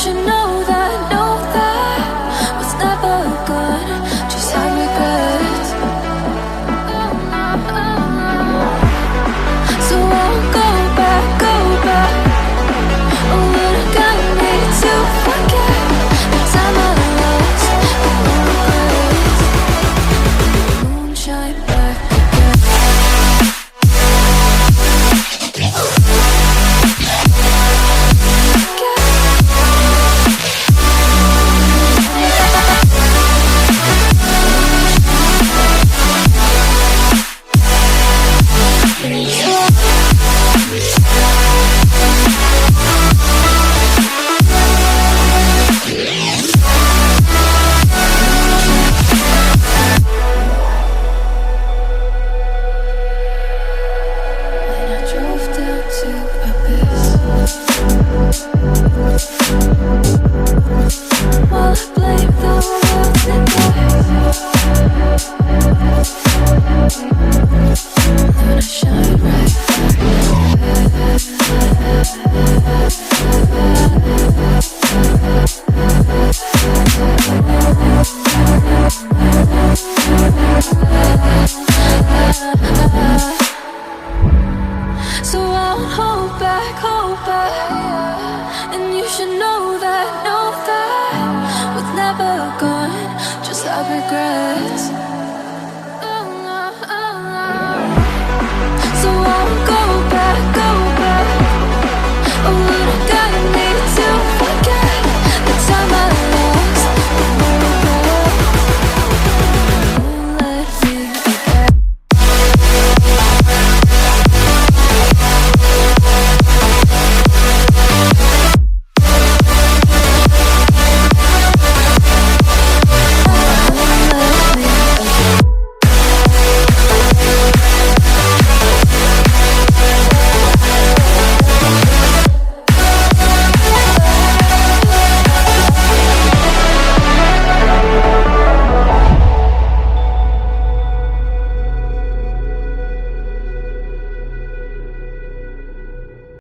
should know that what's never gone just had regrets. So I'll go back. Oh, would have got me to forget the time I lost with no regrets. Moonshine back again. So I'll hold back, and you should know that what's never gone just have regrets.